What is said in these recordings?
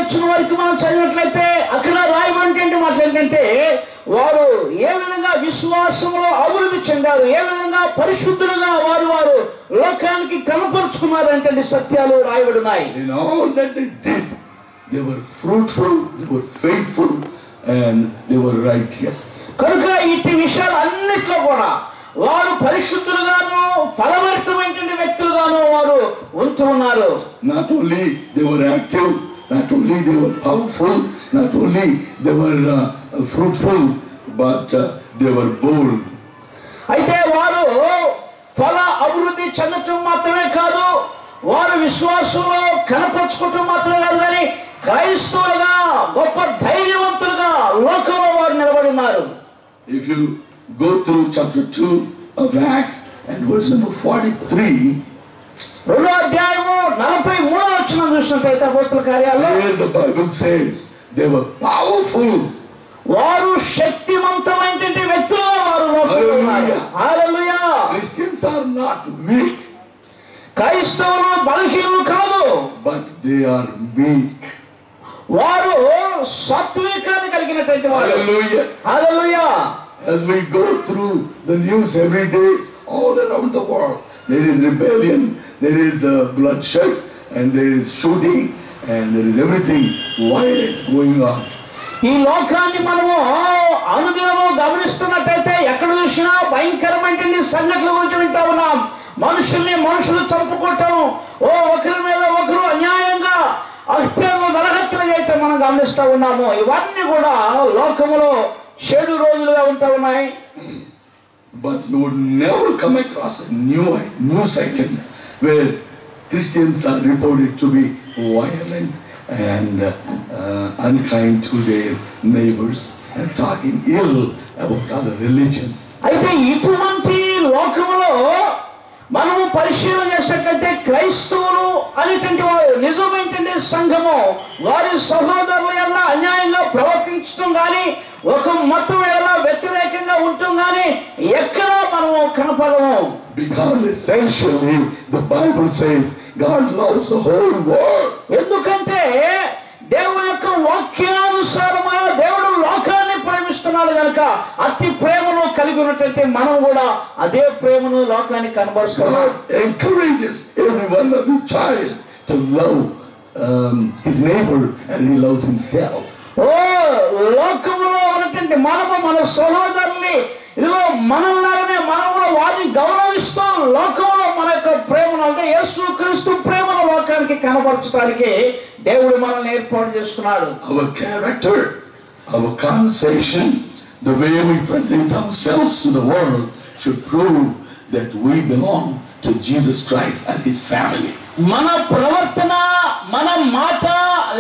వచ్చిన వారికి మనం చదివినట్లయితే అక్కడ రాయబడినటువంటి మాట ఏంటంటే వారు ఏ విధంగా విశ్వాసంలో అభివృద్ధి చెందారు, ఏ విధంగా పరిశుద్ధులుగా వారు లోకానికి కనపరుచుకున్నారు అంటే సత్యాలు రాయబడినాయి. In all that they did, they were fruitful, they were faithful, and they were righteous. కనుక ఇట్టి విషయాలు అన్నిట్లో కూడా వారు పరిశుద్ధులుగాను ఫలభరితమైనటువంటి వ్యక్తులుగాను వారు ఉంటూ ఉన్నారు. Not only they were active, not only they were powerful, not only they were fruitful, but they were bold. అయితే వారు ఫల అభివృద్ధి చెందటం మాత్రమే కాదు, వారు విశ్వాసంలో కనపరుచుకోవటం మాత్రమే కాదు, కానీ క్రైస్తవులుగా గొప్ప ధైర్యవంతులుగా లోకంలో వారు నిలబడి ఉన్నారు. If you go through chapter 2 of Acts and verse number 43, రెండో అధ్యాయము 43వ వచనం చూసినట్లయితే అపోస్తలుల కార్యాల్లో where the Bible says they were powerful. వారు శక్తివంతమైనటువంటి వ్యక్తులుగా వారు లోకంలో ఉన్నారు. హల్లెలూయా. Christians are not weak, క్రైస్తవులు బలహీనులు కాదు, but they are meek. వారు సాత్వికాన్ని కలిగినటువంటి వారు. Hallelujah. Hallelujah. As we go through the news every day, all around the world, there is rebellion, there is bloodshed, and there is shooting, and there is everything violent going on. ఈ లోకాన్ని మనము అనుదినము గమనిస్తున్నట్టయితే ఎక్కడ చూసినా భయంకరమైన సంఘటనల గురించి వింటా ఉన్నాం. మనుషులు చంపుకోవటం, ఒకరి మీద ఒకరు అన్యాయంగా హత్యలు నరహత్యలు చేయటం మనం గమనిస్తూ ఉన్నాము. ఇవన్నీ కూడా లోకములో 7 రోజులుగా ఉంటా ఉన్నాయి. But you would never come across a news item where Christians are reported to be violent and unkind to their neighbors and talking ill about other religions. అయితే ఇటువంటి లోకములో మనము పరిశీలన చేసినట్లయితే క్రైస్తవులు అనేటువంటి వారు నిజమైనటువంటి సంఘము వారి సహోదరుల ఎలా అన్యాయంగా ప్రవర్తించడం కానీ ఒక మతం ఎలా వ్యతిరేకంగా ఉండటం కానీ ఎక్కడ మనము కనపడము. Because essentially the Bible says God loves the whole world. ఎందుకంటే దేవుని యొక్క వాక్యానుసారముగా దేవుడు లోకాన్ని ప్రేమిస్తున్నాడు కనుక అతి ప్రేమను కలిగి ఉన్నట్లయితే మనం కూడా అదే ప్రేమను లోకానికి కనబరుస్తున్నాం. God encourages every one of his child to love his neighbor as he loves himself. లోకములో ఉన్నటువంటి మనము మన సహోదరుని ఇదిగో మనల్లాగానే మనం కూడా వారిని గౌరవిస్తూ లోకంలో మన యొక్క ప్రేమను అంటే యేసుక్రీస్తు ప్రేమను లోకానికి కనబరచడానికి దేవుడు మనల్ని ఏర్పాటు చేసుకున్నాడు. Our character, our conversation, the way we present ourselves to the world should prove that we belong to Jesus Christ and his family. మన ప్రవర్తన, మన మాట,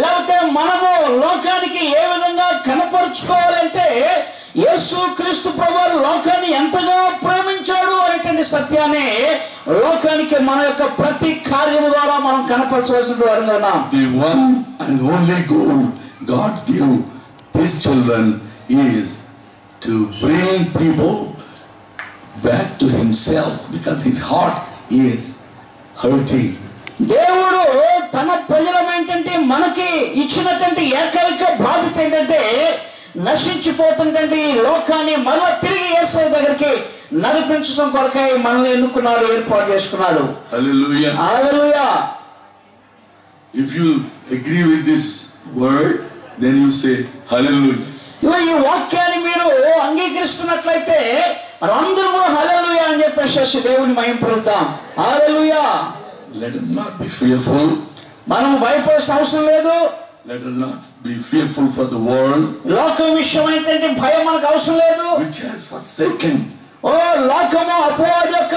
లేకపోతే మనము లోకానికి ఏ విధంగా కనపరుచుకోవాలంటే యేసుక్రీస్తు ప్రభువు లోకాన్ని ఎంతగా ప్రేమించాడు అనేటువంటి సత్యాన్ని లోకానికి మన యొక్క ప్రతి కార్యము ద్వారా మనం కనపరచవలసిన వారిగా ఉన్నాం. The one and only goal God gave his children is to bring people back to himself because his heart is hurting. దేవుడు తన ప్రజలమైనటువంటి మనకి ఇచ్చినటువంటి ఏకైక బాధ్యత ఏంటంటే నశించిపోతున్నటువంటి ఈ లోకాన్ని మరలా తిరిగి యేసయ్య దగ్గరికి నడిపించడం కొరకై మనల్ని ఎన్నుకున్నాడు, ఏర్పాటు చేసుకున్నాడు. Hallelujah. Hallelujah. If you agree with this word, then you say hallelujah. ఈ వాక్యాన్ని మీరు అంగీకరిస్తున్నట్లయితే మనం అందరూ కూడా హల్లెలూయా అని చెప్పేసి దేవుని మహింపరుద్దాం. హల్లెలూయా. Let us not be fearful. మనం భయపడాల్సిన అవసరం లేదు. Let us not be fearful for the world, లోకం విషయమైనటువంటి భయం మనకు అవసరం లేదు. which has forsaken. లోకము అపవాది యొక్క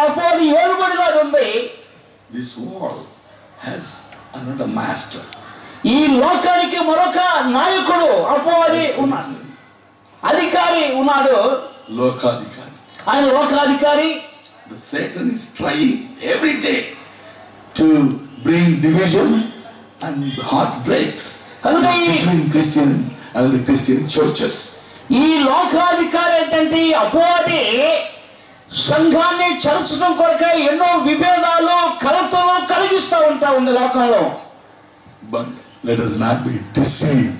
అపవాది ఏలుబడిగా ఉంది. This world has another master. ఈ లోకానికి మరొక నాయకుడు అపవాది ఉన్నాడు, అధికారి ఉన్నాడు. Lokadikari. ఆయన లోకాధికారి. The Satan is trying every day to bring division and heartbreaks between Christians and the Christian churches. ఈ లోకాధికారి ఏంటంటే అపవాది సంఘాన్ని చర్చడం కొరకై ఎన్నో విభేదాలు కలతలు కలిగిస్తూ ఉంటా ఉంది లోకంలో. But let us not be deceived.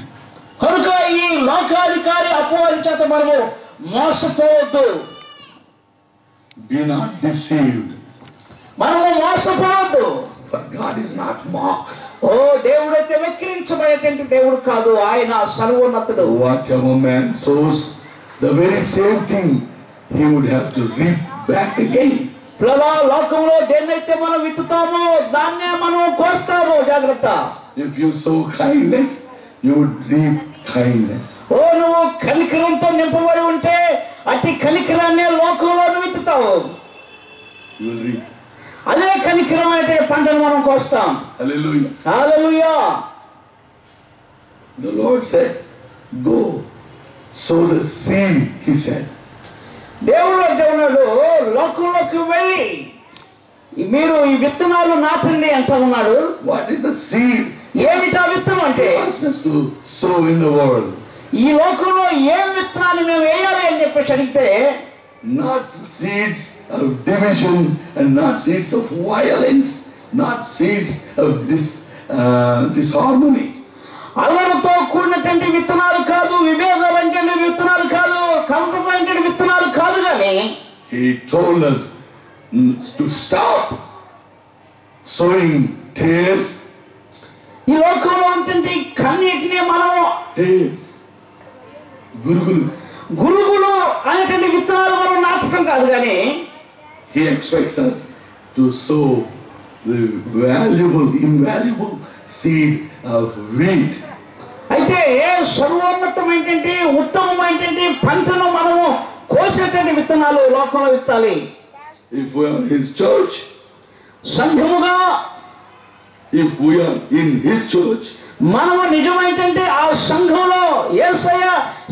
కనుక ఈ లోకాధికారి అపవాది చేత మనము మోసపోవద్దు. Be not deceived. మనము మోసపోవద్దు. For God is not mocked. ఓ దేవుడైతే వెక్కిరించబడేటువంటి దేవుడు కాదు, ఆయన సర్వోన్నతుడు. Whatever man sows, the very same thing he would have to reap back again. ప్రభా లోకంలో దేన్నైతే మనం విత్తుతామో దాన్నే మనం కోస్తాము. జాగ్రత్త. If you sow kindness, you would reap kindness. ఓ నువ్వు కనికరంతో నింపబడి ఉంటే అతి కనికరాన్నే లోకంలో విత్తుతావు. You will reap. అదే కనికరమైన పంటను మనం కోస్తాం. Hallelujah. Hallelujah. The Lord said, go sow the seed, he said. దేవుడు అంటే ఉన్నాడు, లోకంలోకి వెళ్ళి మీరు ఈ విత్తనాలు నాటండి అంట ఉన్నాడు. What is the seed? ఏమిటా విత్తనం అంటే? He wants us to sow in the world. ఈ లోకంలో ఏ విత్తనాన్ని మేము వేయాలి అని చెప్పేసి అడిగితే, Not seeds of division and not seeds of violence, not seeds of disharmony. అల్లరితో కూడినటువంటి విత్తనాలు కాదు, విభేదాలంటే విత్తనాలు కాదు, కలపలంటే విత్తనాలు కాదు. కానీ He told us to stop sowing tears. ఈ లోకంలో ఉంటుంది కన్నీటిని మనం గురుగులు అనేటువంటి విత్తనాలు మనం నాటడం కాదు. కానీ He expects us to sow the invaluable seed of wheat. అయితే సర్వోన్నతమైనటువంటి ఉత్తమమైనటువంటి పంటను మనము కోసేటువంటి విత్తనాలు లోకంలో విత్తాలి. If we are His church, సంఘముగా if we are in His church, మనము నిజమైనటువంటి ఆ సంఘంలో యేసయ్య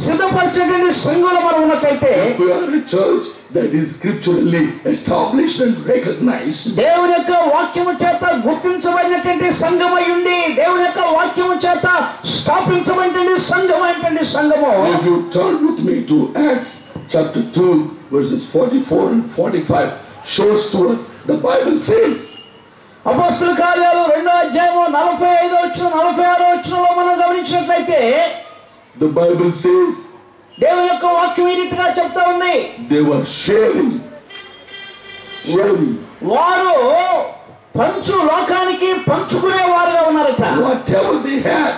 సిద్ధపరిచినటువంటి సంఘంలో మనం ఉన్నట్లయితే, if we are a church that is scripturally established and recognized, దేవుని యొక్క వాక్యము చేత గుర్తించబడినటువంటి సంఘమై ఉండి దేవుని యొక్క వాక్యము చేత స్థాపించబడినటువంటి సంఘమైనటువంటి సంఘము. if you turn with me to Acts chapter 2 verses 44 and 45, shows to us the Bible says, అపొస్తలుల కార్యాలు 2వ అధ్యాయము 45వ వచనం 46వ వచనంలో మనం గమనించినట్లయితే, the Bible says దేవుని యొక్క వాక్యం ఈ రీతిగా చెప్తా ఉంది. they were sharing. వారు పంచు లోకానికి పంచుకునే వారుగా ఉన్నారట. Whatever they had,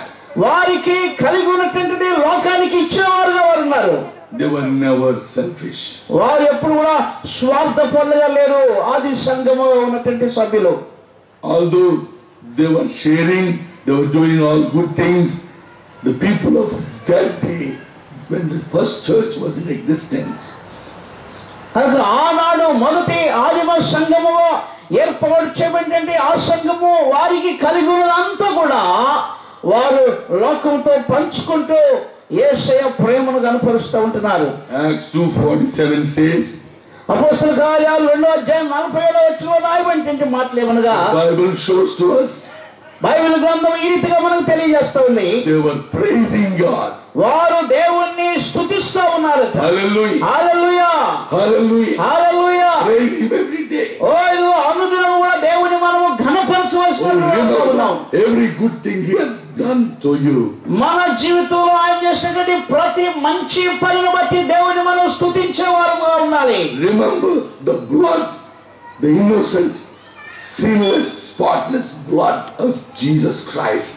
వారికి కలిగి ఉన్నటువంటిది లోకానికి ఇచ్చేవారుగా వారు ఉన్నారు. they were never selfish. వారు ఎప్పుడు కూడా స్వార్థపరులుగా లేరు. ఆది సంఘములో ఉన్నటువంటి సభ్యులు Although they were sharing, they were doing all good things, the people of that day, when the first church was in existence, ఆనాడు మొదటి ఆదిమ సంఘములో ఏర్పాటు చేయబడినటువంటి ఆ సంఘము వారికి కలిగి ఉన్నదంతా కూడా వారు లోకంతో పంచుకుంటూ యేసయ్య ప్రేమను కనపరుస్తూ ఉంటున్నారు. Acts 2:47 says, అపొస్తలుల కార్యాలు 2వ అధ్యాయం 47వ వచనంలో రాయబడినటువంటి మాటలు ఏమనగా, Bible shows to us Bible గ్రంథం ఈ రీతిగా మనకు తెలియజేస్తుంది. they were praising God. వారు దేవుణ్ణి స్తుతిస్తూ ఉన్నారు. Hallelujah. హల్లెలూయా. Hallelujah. హల్లెలూయా. Praise Him every day. ఓ ఇది అనుదినం కూడా దేవుని మనము ఘనపరచవలసిన every good thing He has done to you. మన జీవితంలో ఆయన చేసినటువంటి ప్రతి మంచి పనిని బట్టి దేవుని మనం స్తుతించే వారుగా ఉండాలి. Remember the blood, the innocent, sinless, spotless blood of Jesus Christ,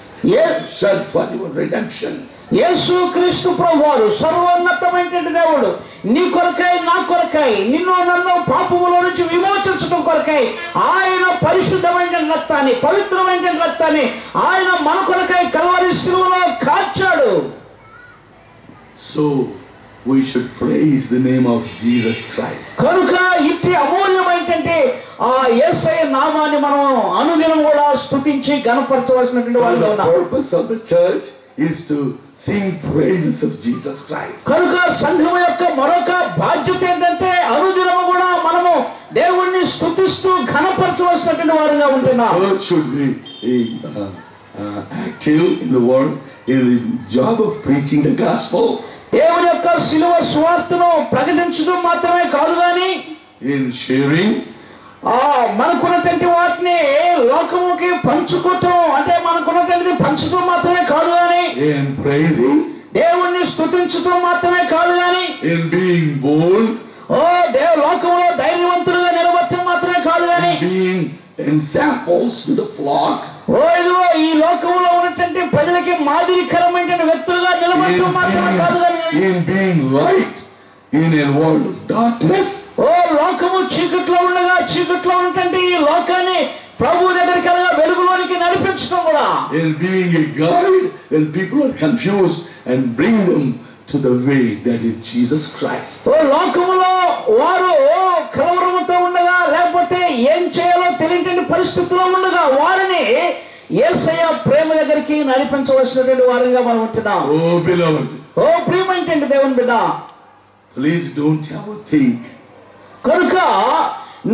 shed for your redemption. యేసు క్రీస్తు ప్రభువారు సర్వోన్నతమైనటువంటి దేవుడు నీ కొరకై నా కొరకై నిన్ను నన్ను పాపములో నుంచి విమోచించడం కొరకై ఆయన పరిశుద్ధమైన రక్తాన్ని పవిత్రమైన రక్తాన్ని ఆయన మన కొరకై కల్వరి శిలువలో కార్చాడు. So we should praise the name of Jesus Christ. కనుక ఇట్టి అమూల్యమైనటువంటి ఆ యేసయ్య నామాన్ని మనం అనుదినం కూడా స్తుతించి ఘనపరచవలసినటువంటి వారిగా ఉన్నాం. The purpose of the church is to sing praises of Jesus Christ. కనుక సంఘం యొక్క మరొక బాధ్యత ఏంటంటే అనుదినము కూడా మనము దేవుణ్ణి స్తుతిస్తూ ఘనపరచవలసినటువంటి వారిగా ఉంటున్నాం. Church should be active in the work, in the job of preaching the gospel. దేవుని యొక్క శిలువ సువార్తను ప్రకటించడం మాత్రమే కాదు కానీ in sharing, మనకున్నటువంటి వాటిని లోకముకి పంచుకోవటం అంటే మనకున్నటువంటిది పంచుతూ మాత్రమే కాదు కానీ in praising, దేవుణ్ణి స్తుతించుతూ మాత్రమే కాదు కానీ in being bold, లోకంలో ధైర్యవంతులుగా నిలబడటం మాత్రమే కాదు కానీ in being examples to the flock, ఇదిగో ఈ లోకంలో ఉన్నటువంటి ప్రజలకి మాదిరికరమైన వ్యక్తులుగా నిలబడటం మాత్రమే కాదు కానీ in being light in a world of darkness, లోకము చీకట్లో ఉండగా చీకట్లో ఉన్నటువంటి ఈ లోకాన్ని ప్రభు దగ్గరికి వెలుగులోనికి నడిపించడం కూడా in being a guide when people are confused and bring them to the way that is Jesus Christ. లోకములో వారు కలవరముతో ఉండగా లేకపోతే ఏం చేయాలో తెలియని పరిస్థితిలో ఉండగా వారిని యేసయ్య ప్రేమ దగ్గరికి నడిపించవలసినటువంటి వారిగా మనం ఉంటున్నాం. Oh beloved, ప్రియమైనటువంటి దేవుని బిడ్డ, please don't ever think కనుక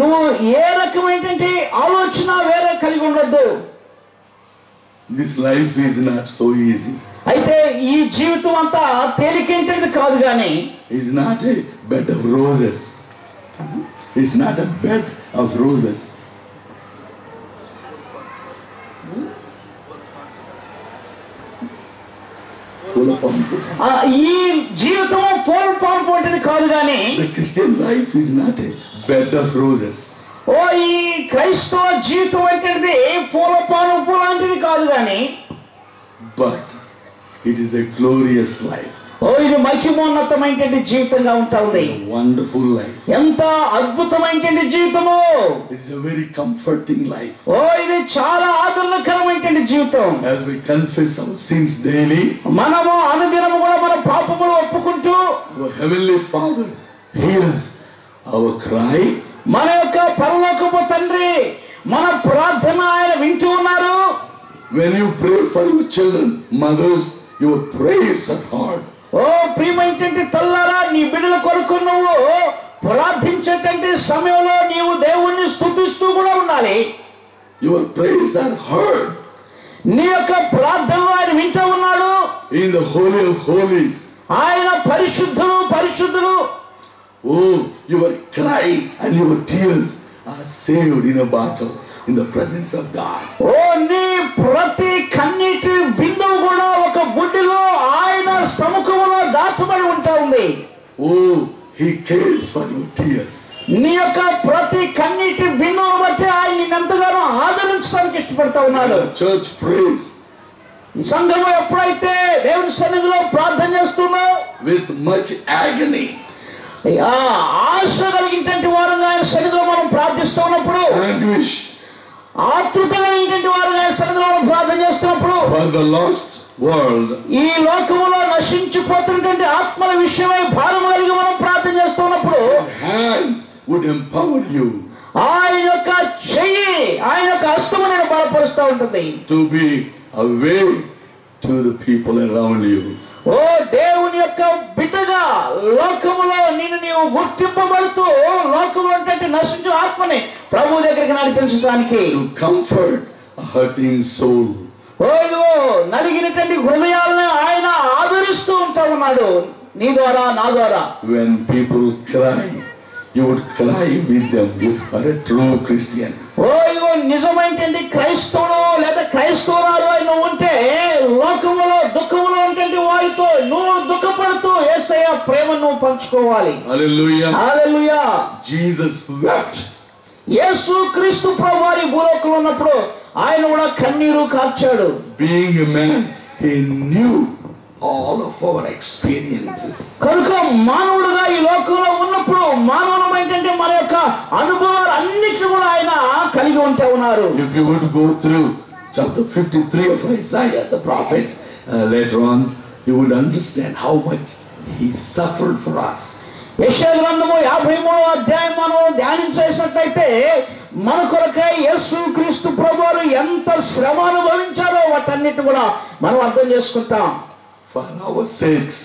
నువ్వు ఏ రకమైనటువంటి ఆలోచన వేరే కలిగి ఉండొద్దు. this life is not so easy. అయితే ఈ జీవితం అంతా తేలికైనది కాదు కానీ It's not a bed of roses. It's not a bed of roses. ఈ జీవితం పూలపాన్పు వంటిది కాదు కానీ The Christian life is not a bed of roses. ఈ క్రైస్తవ జీవితం అంటే పూలపాన్పు లాంటిది కాదు కానీ But it is a glorious life. ఇది మహిమోన్నతమైనటువంటి జీవితంగా ఉంటుంది. A wonderful life. ఎంత అద్భుతమైనటువంటి జీవితము. It is a very comforting life. ఇది చాలా ఆదరణకరమైనటువంటి జీవితం. As we confess our sins daily, మనము అనుదినము కూడా మన పాపములు ఒప్పుకుంటూ our heavenly Father hears our cry. మన యొక్క పరలోకపు తండ్రి మన ప్రార్థన ఆయన వింటూ ఉన్నారు. When you pray for your children, mothers, your prayers are heard. ప్రియమైనటువంటి తల్లారా, నీ బిడ్డల కొరకు నువ్వు ప్రార్థించేటువంటి సమయంలో నీవు దేవుణ్ణి స్తుతిస్తూ కూడా ఉండాలి. Your prayers are heard. నీ యొక్క ప్రార్థనలు ఆయన వింటూ ఉన్నాడు. In the Holy of Holies, ఆయన పరిశుద్ధులు పరిశుద్ధులు. Your cry and your tears are saved in a bottle in the presence of God. నీ ప్రతి కన్నీటి బిందువు కూడా ఒక బుడ్డిలో ఆయన సముఖంలో దాచబడి ఉంటా ఉంది. He cares for your tears. నీ యొక్క ప్రతి కన్నీటి బిందువును బట్టి ఆయన నిన్నెంతగానో ఆదరించడానికి ఇష్టపడతా ఉన్నాడు. Church prays. ఈ సంఘం ఎప్పుడైతే దేవుని సన్నిధిలో ప్రార్థన చేస్తున్నావు with much agony, ఆశ కలిగినటువంటి వారుగా ఆయన సన్నిధిలో మనం ప్రార్థిస్తూ ఉన్నప్పుడు, anguish, ఆతృత కలిగినటువంటి వారుగా ఆయన సన్నిధిలో మనం ప్రార్థన చేస్తున్నప్పుడు, for the lost world, ఈ లోకములో నశించిపోతున్నటువంటి ఆత్మల విషయమై భారం కలిగి మనం ప్రార్థన చేస్తున్నప్పుడు, hand would empower you ఆయన యొక్క చెయ్యి ఆయన యొక్క హస్తము నేను బలపరుస్తూ ఉంటుంది. to be a way to the people around you. దేవుని యొక్క బిడ్డగా లోకములో నిన్ను నీవు గుర్తింపబడుతూ లోకములో నశించు ఆత్మని ప్రభు దగ్గరికి నడిపించడానికి, to comfort a hurting soul. నలిగినటువంటి హృదయాలను ఆయన ఆదరిస్తూ ఉంటా ఉన్నాడు నీ ద్వారా నా ద్వారా. When people cry, you would cry with them if you are a true Christian. నిజమైనటువంటి క్రైస్తవుడు లేదా క్రైస్తవురాలు అయినా ఉంటే లోకములో దుఃఖములో ఉంటే వారితో నువ్వు దుఃఖపడుతూ యేసయ్య ప్రేమను నువ్వు పంచుకోవాలి. Hallelujah. హల్లెలూయా. Jesus wept. యేసు క్రీస్తు ప్రభువు వారి భూలోకంలో ఉన్నప్పుడు ఆయన కూడా కన్నీరు కార్చాడు. Being a man, he knew all of our experiences. కనుక మానవుడుగా ఈ లోకంలో ఉన్నప్పుడు మానవులమైనటువంటి మన యొక్క అనుభవాలు అన్నిటిని కూడా ఆయన కలిగి ఉంటూ ఉన్నారు. If you would go through chapter 53 of Isaiah the prophet, later on you would understand how much he suffered for us. యెషయా గ్రంథము 53వ అధ్యాయం మనం ధ్యానించేసినట్లయితే మన కొరకై యేసు క్రీస్తు ప్రభువు ఎంత శ్రమ అనుభవించారో వాటన్నిటిని కూడా మనం అర్థం చేసుకుంటాం. For our sakes,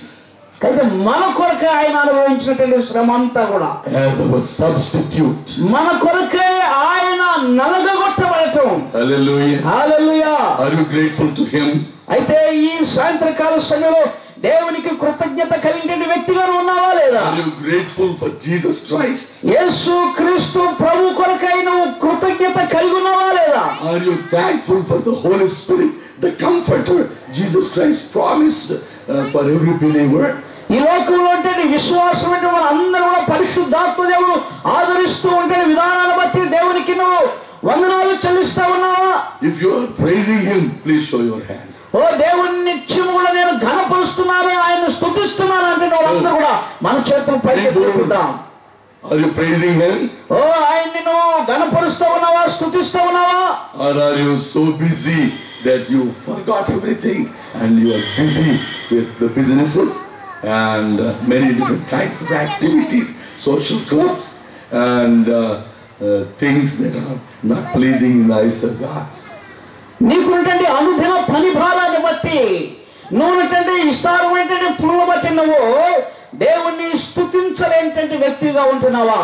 కాబట్టి మన కొరకై ఆయన అనుభవించినటువంటి శ్రమ అంతా కూడా as our substitute. మన కొరకై ఆయన నలగగొట్టబడటం. Hallelujah. Hallelujah. Are you grateful to him? అయితే ఈ సాయంత్రకాల సమయంలో దేవునికి కృతజ్ఞత కలిగిన వ్యక్తిగా ఉన్నావా లేదా? Are you grateful for Jesus Christ? యేసు క్రీస్తు ప్రభు కొరకై నువ్వు కృతజ్ఞత కలిగి ఉన్నావా లేదా? Are you thankful for the Holy Spirit, the Comforter Jesus Christ promised for every believer? ఈ లోకంలో ఉంటే విశ్వాసం అంటే అందరూ కూడా పరిశుద్ధాత్మ దేవుడు ఆదరిస్తూ ఉంటే విధానాన్ని బట్టి దేవునికి నువ్వు వందనాలు చెల్లిస్తా ఉన్నావా? If you are praising Him, please show your hand. ఓ దేవుని నిత్యం కూడా నేను ఘనపరుస్తున్నాను, ఆయన స్తుతిస్తున్నాను అంటే వాళ్ళందరూ కూడా మన చేతులు పైకి ఎత్తుకుంటాం. Are you praising Him? ఓ ఆయన్ని నువ్వు ఘనపరుస్తూ ఉన్నావా, స్తుతిస్తూ ఉన్నావా? Or are you so busy that you forgot everything and you are busy with the businesses and many different kinds of activities, social clubs and things that are not pleasing in the eyes of God? నీకున్నటువంటి అనుదిన పని భారాన్ని బట్టి నువ్వున్నటువంటి ఇష్టాలమైనటువంటి పనుల బట్టి నువ్వు దేవుణ్ణి స్తుతించలేనటువంటి వ్యక్తిగా ఉంటున్నావా?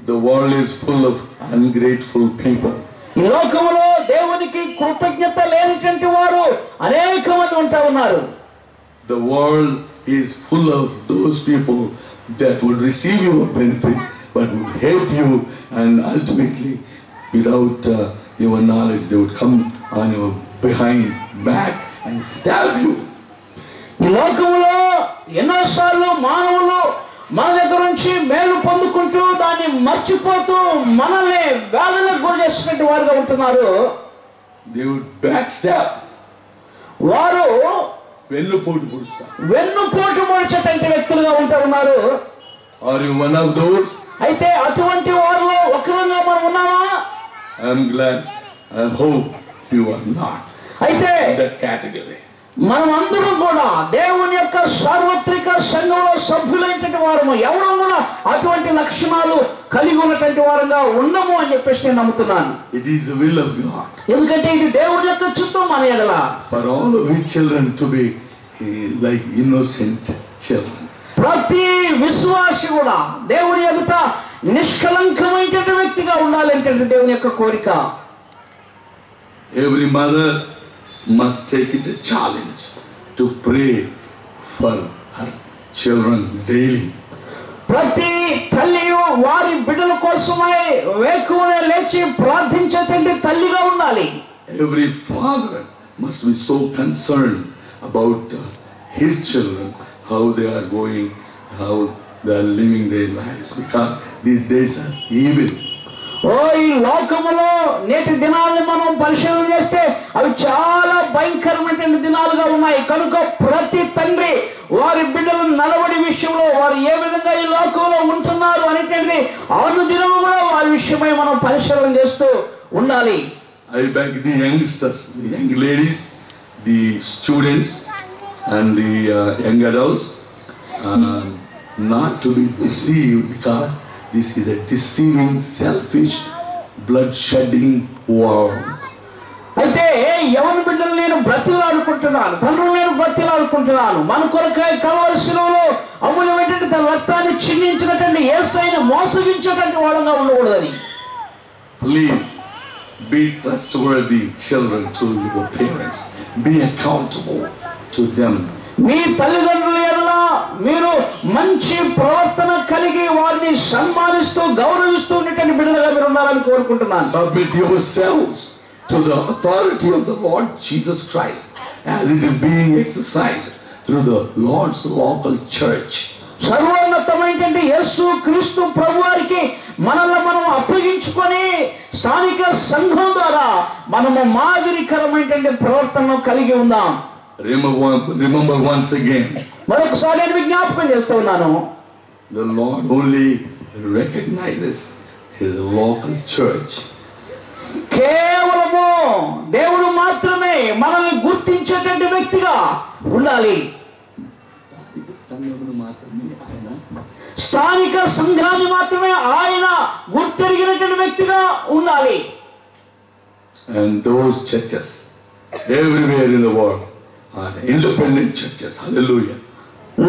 The world is full of ungrateful people. ఈ లోకంలో దేవునికి కృతజ్ఞత లేనటువంటి వారు అనేక మంది ఉంటా ఉన్నారు. The world is full of those people that will receive your benefit but would hate you, and ultimately without your knowledge they would come on your behind back and stab you. ఈ లోకంలో ఎన్నోసార్లు మానవులు మన దగ్గర నుంచి మేలు పొందుకుంటూ దాన్ని మర్చిపోతూ మనల్ని వేదనకు గురి చేసినట్టు వారుగా ఉంటున్నారు. They would backstab. వారు వెన్నుపోటు పొడుస్తారు. వెన్నుపోటు పొడిచేటువంటి వ్యక్తులుగా ఉంటా ఉన్నారు. Are you one of those? అయితే అటువంటి వారిలో ఒకరిగా మనం ఉన్నామా? I am glad. I hope you are not అయితే in that category. మనం అందరూ కూడా దేవుని యొక్క సార్వత్రిక సంఘంలో సభ్యులైనటువంటి వారము ఎవరూ కూడా అటువంటి లక్షణాలు కలిగి ఉన్నటువంటి వారంగా ఉండము అని చెప్పేసి నేను నమ్ముతున్నాను. It is the will of God ఎందుకంటే ఇది దేవుని యొక్క చిత్తం మన ఎడల. for all of His children to be like innocent children. ప్రతి విశ్వాసి కూడా దేవుని ఎదుట నిష్కలంకమైనటువంటి వ్యక్తిగా ఉండాలంటే దేవుని యొక్క కోరిక. Every mother must take it a challenge to pray for her children daily. ప్రతి తల్లి వారి బిడ్డల కోసమై వేకువనే లేచి ప్రార్థించేటువంటి తల్లిగా ఉండాలి. Every father must be so concerned about his children, how they are going, how they are living their lives, because these days are evil. ఓ ఈ లోకములో నేటి దినాలను మనం పరిశీలన చేస్తే అవి చాలా భయంకరమైన దినాలుగా ఉన్నాయి. కనుక ప్రతి తండ్రి వారి బిడ్డలు నడవడి విషయంలో వారు ఏ విధంగా ఈ లోకంలో ఉంటున్నారు అనేటువంటిది అనుదినము కూడా వారి విషయమై మనం పరిశీలన చేస్తూ ఉండాలి. I beg the youngsters, the young ladies, the students and the young adults not to be deceived, because this is a deceiving, selfish, blood-shedding world. అయితే యవన బిడ్డలు నేను బ్రతిలాడుకుంటున్నాను, తండ్రులు నేను బ్రతిలాడుకుంటున్నాను. మన కొరకై కల్వరి శిలువలో అమూల్యమైనటువంటి తన రక్తాన్ని చిందించినటువంటి యేసయ్యను మోసగించేటువంటి వాళ్ళగా ఉండకూడదని. Please be trustworthy children to your parents. Be accountable to them. మీ తల్లిదండ్రుల ఎడల మీరు మంచి ప్రవర్తన కలిగి వారిని సన్మానిస్తూ గౌరవిస్తూ ఉండేటువంటి బిడ్డలుగా మీరు ఉండాలని కోరుకుంటున్నాను. Submit yourselves to the authority of the Lord Jesus Christ as it is being exercised through the Lord's local church. సర్వోన్నతమైనటువంటి యేసు క్రీస్తు ప్రభువారికి మనల్ని మనం అప్పగించుకొని స్థానిక సంఘం ద్వారా మనము మాదిరికరమైనటువంటి ప్రవర్తనను కలిగి ఉందాం. Remember once again, మరొకసారి నేను విజ్ఞాపకం చేస్తూ ఉన్నాను. the Lord only recognizes His local church. కేవలము దేవుడు మాత్రమే మనల్ని గుర్తించేటువంటి వ్యక్తిగా ఉండాలి. స్థానిక సంఘాన్ని మాత్రమే ఆయన గుర్తెరిగినటువంటి వ్యక్తిగా ఉండాలి. And those churches everywhere in the world are independent churches. Hallelujah.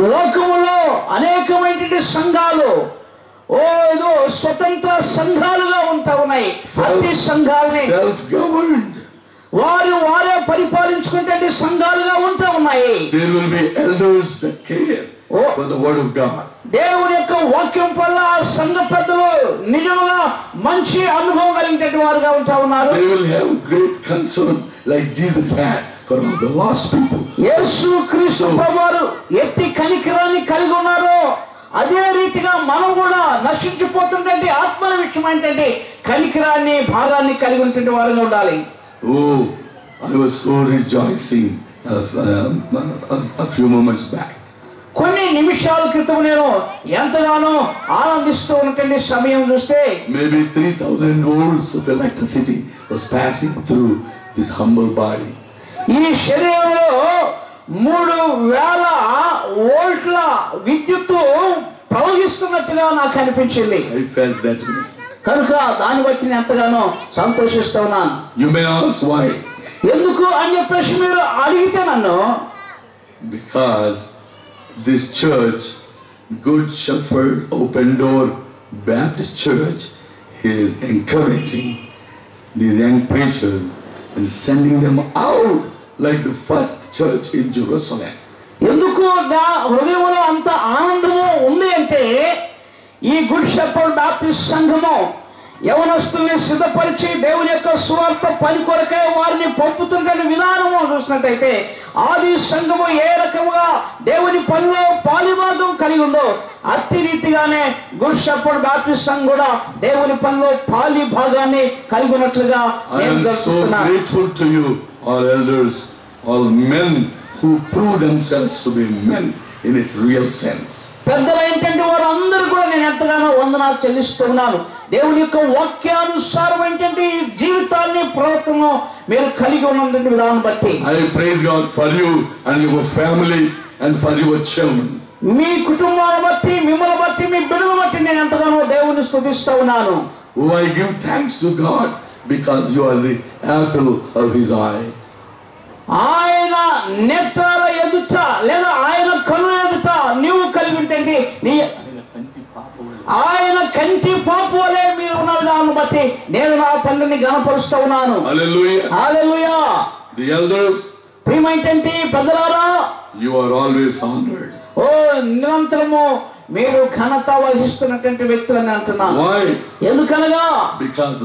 లోకములో అనేకమైనటువంటి సంఘాలు ఏదో స్వతంత్ర సంఘాలుగా ఉంటా ఉన్నాయి. అన్ని సంఘాలని self-governed. వారే పరిపాలించుకునే సంఘాలుగా ఉంటూ ఉన్నాయి. There will be elders that care for the word of God. దేవుని యొక్క వాక్యం వల్ల సంఘ పెద్దలు నిజంగా మంచి అనుభవం కలిగినటువంటి వారుగా ఉంటా ఉన్నారు. They will have great concern like Jesus had for all the lost people. యేసు క్రీస్తు ప్రభువారు ఎట్టి కనికరాన్ని కలిగి ఉన్నారు. అదే రీతిగా మనం కూడా నశించిపోతున్నటువంటి ఆత్మల విషయం ఏంటంటే కనికరాన్ని భారాన్ని కలిగి ఉంటే వారుగా ఉండాలి. Oh, I was so rejoicing a few moments back. కొన్ని నిమిషాల క్రితం నేను ఎంతగానో ఆనందిస్తూ ఉన్నటువంటి సమయం చూస్తే Maybe 3,000 volts of electricity was passing through this humble body. ఈ శరీరంలో 3,000 వోల్ట్ల విద్యుత్తు ప్రవహిస్తున్నట్టుగా నాకు అనిపించింది. I felt that way. కనుక దాన్ని బట్టి నేను ఎంతగానో సంతోషిస్తూ ఉన్నాను. You may ask why? ఎందుకు అని చెప్పేసి మీరు అడిగితే నన్ను, Because this church, Good Shepherd Open Door Baptist Church, is encouraging these young preachers and sending them out like the first church in Jerusalem. ఎందుకు నా హృదయంలో అంత ఆనందము ఉంది అంటే ఈ గుడ్ షెపర్డ్ బాప్టిస్ట్ సంఘము యవనస్తుల్ని సిద్ధపరిచి దేవుని యొక్క సువార్త పని కొరకే వారిని పంపుతున్న విధానము చూసినట్టయితే ఆది సంఘము ఏ రకముగా దేవుని పనిలో పాలిభాగం కలిగి ఉందో అట్టి రీతిగానే గుడ్ షెపర్డ్ బాప్టిస్ట్ సంఘం కూడా దేవుని పనిలో పాలి భాగాన్ని కలిగి ఉన్నట్లుగా I am so grateful to you, all elders, all men who prove themselves to be men in its real sense. పెద్దలైనటువంటి వారందరూ కూడా నేను ఎంతగానో వందనాలు చెల్లిస్తున్నాను. దేవుని యొక్క వాక్యానుసారమైనటువంటి జీవితాన్ని ప్రవర్తనను మీరు కలిగి ఉన్నటువంటి విధానం బట్టి I praise God for you and your families and for your children. మీ కుటుంబాన్ని బట్టి మిమ్మల్ని బట్టి మీ బిడ్డల బట్టి నేను ఎంతగానో దేవుని స్తుతిస్తూ ఉన్నాను. Oh, I give thanks to God because you are the apple of His eye. ఆయన నేత్రాల ఎదుట లేదా ఆయన కన్నుల ఎదుట నీవు కలిగి ఉంటుంది. ఆయన కంటి పాపు వలె మీరు ఉన్న విధానం బట్టి నేను నా తండ్రిని గణపరుస్తూ ఉన్నాను. Hallelujah. హల్లెలూయా. The elders, ప్రియమైనటువంటి పెద్దలారా, you are always honored. ఓ నిరంతరము మీరు ఘనత వహిస్తున్నటువంటి వ్యక్తులని అంటున్నాను. Why? ఎందుకనగా Because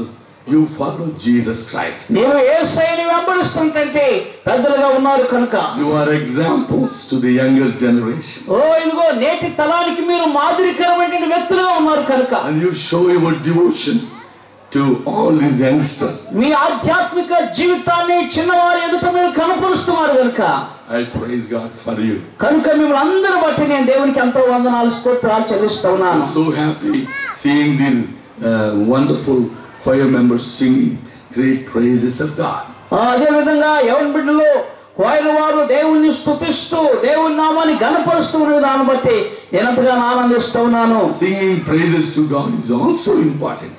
you follow Jesus Christ. మీరు యేసయ్యని వెంబడిస్తుంటే పెద్దలుగా ఉన్నారు కనుక. You are examples to the younger generation. ఓ ఇదిగో నేటి తరానికి మీరు మాదిరికరమైన వ్యక్తులుగా ఉన్నారు కనుక. And you show your devotion to all these youngsters. మీ ఆధ్యాత్మిక జీవితాన్ని చిన్నవారి ఎదుట మీరు కనపరుస్తున్నారు కనుక I praise God for you. కనుక మిమ్మల్ని అందరూ బట్టి నేను దేవునికి ఎంతో వందనాలు స్తోత్రాలు చెల్లిస్తూ ఉన్నాను. I'm so happy seeing these wonderful choir members singing great praises of God. అదే విధంగా యవన బిడ్డలు కోయిల వారు దేవుణ్ణి స్తుతిస్తూ దేవుని నామాన్ని ఘనపరుస్తున్న విధానం బట్టి నేను ఎంతగానో ఆనందిస్తూ ఉన్నాను. Singing praises to God is also important.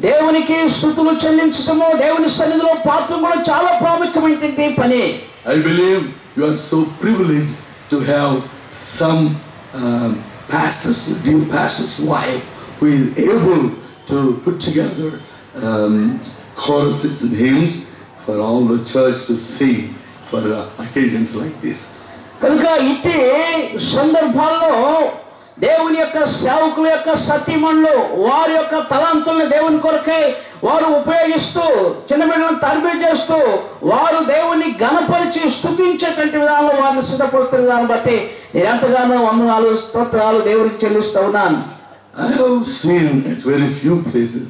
దేవునికి స్తుతులు చెల్లించడము దేవుని సన్నిధిలో పాత్ర కూడా చాలా ప్రాముఖ్యమైనటువంటి పని. I believe you are so privileged to have some pastors, dear pastor's wife, who is able to put together choruses and hymns for all the church to sing for occasions like this. కనుక ఇట్టి సందర్భాల్లో దేవుని యొక్క సేవకుల యొక్క సతీమణులు వారి యొక్క తలాంతుల్ని దేవుని కొరకై వారు ఉపయోగిస్తూ చిన్న బిడ్డలను తరబేతి చేస్తూ వారు దేవుని ఘనపరిచి స్తుతించేటువంటి విధానంలో వారిని సిద్ధపరుస్తున్న విధానం బట్టి నేను ఎంతగానో వందనాలు స్తోత్రాలు దేవునికి చెల్లిస్తూ ఉన్నాను. I have seen at very few places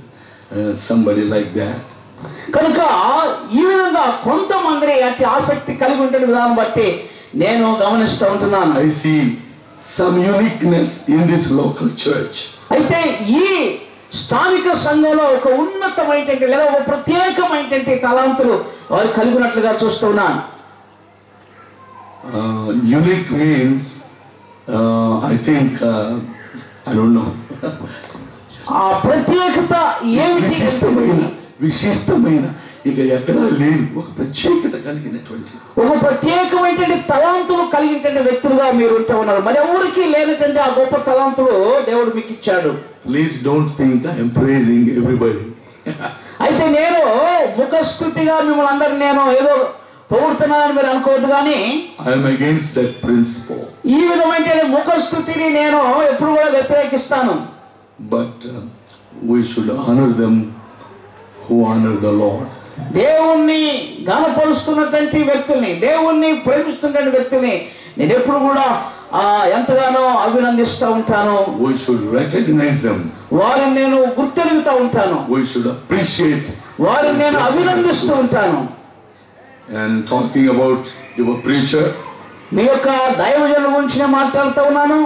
somebody like that. కనుక ఈ విధంగా కొంతమంది అతి ఆసక్తి కలిగి ఉంటున్న విధానం బట్టి నేను గమనిస్తూ ఉంటున్నాను. I see some uniqueness in this local church. అయితే ఈ స్థానిక సంఘంలో ఒక ఉన్నతమైనటువంటి లేదా ఒక ప్రత్యేకమైనటువంటి తలాంతులు వారు కలిగి ఉన్నట్లుగా చూస్తున్నాను. Unique means I think I don't know. ఆ ప్రత్యేకత ఏమిటి? విశిష్టమైన ఇక ఎక్కడా లేని ఒక ప్రత్యేకత కలిగినటువంటి ఒక ప్రత్యేకమైనటువంటి తలాంతులు కలిగినటువంటి వ్యక్తులుగా మీరు ఉంటూ ఉన్నారు. మరి ఎవరికి లేనటువంటి ఆ గొప్ప తలాంతులు దేవుడు మీకు ఇచ్చాడు. Please don't think I am praising everybody. అయితే అయితే నేను ముఖస్తుతిగా మిమ్మల్ని అందరినీ నేను ఏదో పొగుడుతున్నానని మీరు అనుకోవద్దు, కానీ I am against that principle. ఈ విధమైన ముఖస్తుతిని నేను ఎప్పుడు కూడా వ్యతిరేకిస్తాను. But we should honor them who honor the Lord. దేవుణ్ణి గణపరుస్తున్నటువంటి వ్యక్తుల్ని, దేవుణ్ణి ప్రేమిస్తున్నటువంటి వ్యక్తుల్ని నేను ఎప్పుడు కూడా ఎంతగానో అభినందిస్తూ ఉంటాను. We should recognize them. వారిని నేను గుర్తెరుగుతూ ఉంటాను. We should appreciate. వారిని నేను అభినందిస్తూ ఉంటాను. And talking about your preacher, మీ యొక్క దైవజనుల గురించి నేను మాట్లాడుతూ ఉన్నాను.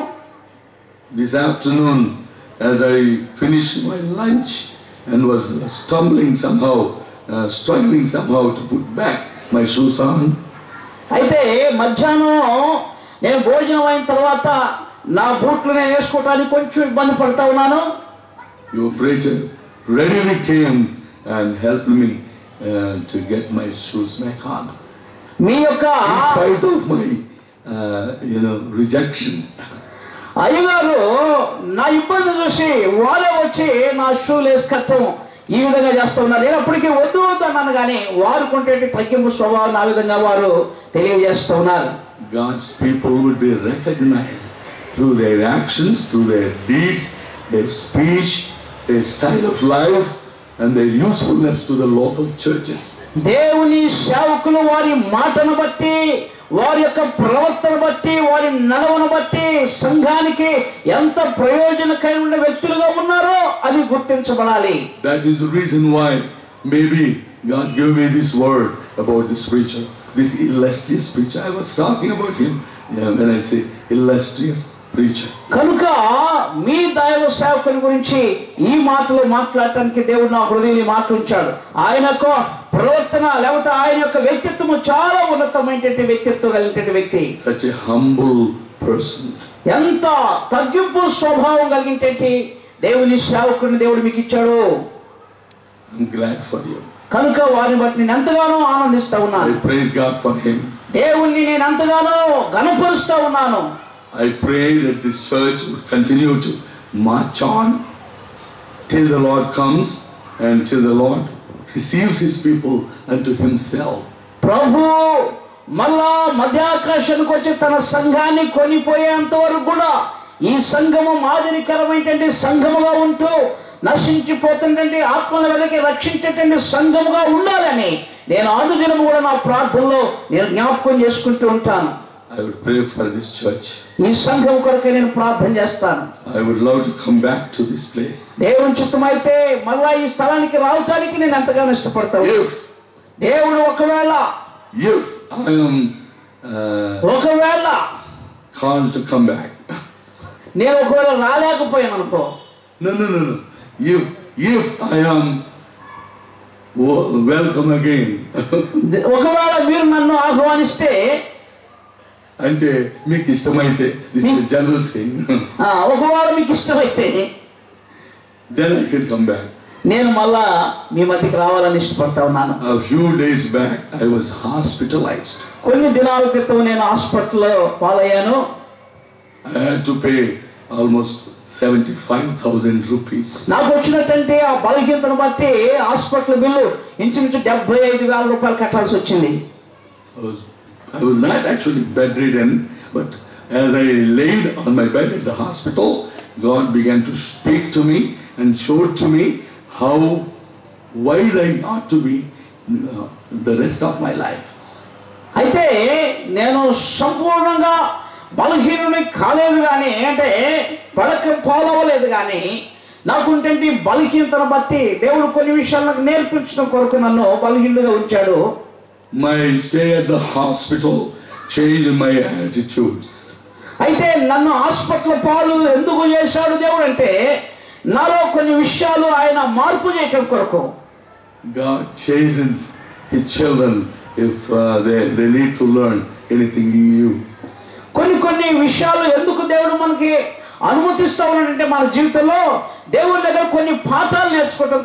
this afternoon as I finished my lunch and was struggling somehow to put back my shoes on, అయితే మధ్యాహ్నం నేను భోజనం అయిన తర్వాత నా బూట్లు నేను వేసుకోవడానికి కొంచెం ఇబ్బంది పడతా ఉన్నాను. your preacher readily came and helped me to get my shoes back on. మీ యొక్క In spite of my rejection. అయ్యగారు నా ఇబ్బంది చూసి వాళ్ళే వచ్చి నా షూలు వేసుకట్టం ఈ విధంగా చేస్తూ ఉన్నారు. నేను అప్పటికీ వద్దు వద్దు అన్నాను, కానీ వారు కొంటే తగ్గింపు స్వభావం ఆ విధంగా వారు తెలియజేస్తూ ఉన్నారు. God's people will be recognized through their actions, through their deeds, their speech, their style of life, and their usefulness to the local churches. దేవుని సేవకులు వారి మాటను బట్టి, వారి యొక్క ప్రవర్తన బట్టి, వారి నడవను బట్టి సంఘానికి ఎంత ప్రయోజనకరమైన వ్యక్తులుగా ఉన్నారో అది గుర్తించబడాలి. That is the reason why maybe God gave me this word about this preacher, this illustrious preacher. I was talking about him when I say illustrious preacher. కనుక మీ దైవ సేవకుని గురించి ఈ మాటలు మాట్లాడటానికి దేవుడు నా హృదయాన్ని మాట్లాడించాడు. ఆయన యొక్క ప్రవర్తన లేకపోతే ఆయన యొక్క వ్యక్తిత్వము చాలా ఉన్నతమైనటువంటి వ్యక్తిత్వం కలిగినటువంటి వ్యక్తి. Such a humble person. ఎంత తగ్గింపు స్వభావం కలిగినటువంటి దేవుని సేవకుని దేవుడు మీకు ఇచ్చాడు. I'm glad for you. కనుక వారిని బట్టి నేను ఎంతగానో ఆనందిస్తా ఉన్నాను. I praise God for him. దేవుణ్ణి నేను ఎంతగానో ఘనపరుస్తా ఉన్నాను. I pray that this church would continue to march on till the Lord comes and till the Lord receives his people unto himself. ప్రభు మళ్ళా మధ్యాకాశానికి వచ్చి తన సంఘాన్ని కొనిపోయేంత వరకు కూడా ఈ సంఘము మాదిరికరమైనటువంటి సంఘముగా ఉంటూ నశించిపోతుంటే ఆత్మల వెనక్కి రక్షించేటువంటి సంఘముగా ఉండాలని నేను అనుదినం కూడా నా ప్రార్థనలో నేను జ్ఞాపకం చేసుకుంటూ ఉంటాను. I would pray for this church. ఈ సంఘం కొరకే నేను ప్రార్థన చేస్తాను. I would love to come back to this place. దేవుని చిత్తమైతే మళ్ళా ఈ స్థలానికి రావటానికి నేను ఎంతగానో ఇష్టపడతాను. దేవుడు ఒకవేళ called to come back. నేను ఒకవేళ రాలేకపోయాను అనుకో. No. If I am welcome again. ఒకవేళ మీరు నన్ను ఆహ్వానిస్తే అంటే మీకు ఇష్టమైతే, this is the general thing. ఒకవేళ మీకు ఇష్టమైతే then I can come back. నేను మళ్ళా మీ మధ్యకి రావాలని ఇష్టపడతా ఉన్నాను. A few days back I was hospitalized. కొన్ని దినాల క్రితం నేను హాస్పిటల్లో పాలయ్యాను. I had to pay almost 75,000 rupees. నాకు వచ్చినటువంటి ఆ బలహీనతను బట్టి హాస్పిటల్ బిల్లు ఇంచుమించు 75,000 రూపాయలు కట్టాల్సి వచ్చింది. I was not actually bedridden, but as I laid on my bed at the hospital, God began to speak to me and showed to me how wise I ought to be the rest of my life. అయితే నేను సంపూర్ణంగా బలహీనుని కాలేదు, కానీ అంటే పడక పోలవలేదు, కానీ నాకుంటే బలహీనతను బట్టి దేవుడు కొన్ని విషయాలు నాకు నేర్పించడం కొరకు నన్ను బలహీనుడిగా ఉంచాడు. My stay at the hospital changed my attitudes. అయితే నన్ను హాస్పిటల్ పాలు ఎందుకు చేశాడు దేవుడు అంటే నాలో కొన్ని విషయాలు ఆయన మార్పు చేయడం కొరకు. God chastens his children if they need to learn anything new. కొన్ని విషయాలు ఎందుకు దేవుడు మనకి అనుమతిస్తా ఉన్నాడంటే మన జీవితంలో దేవుడి దగ్గర కొన్ని పాఠాలు నేర్చుకోవడం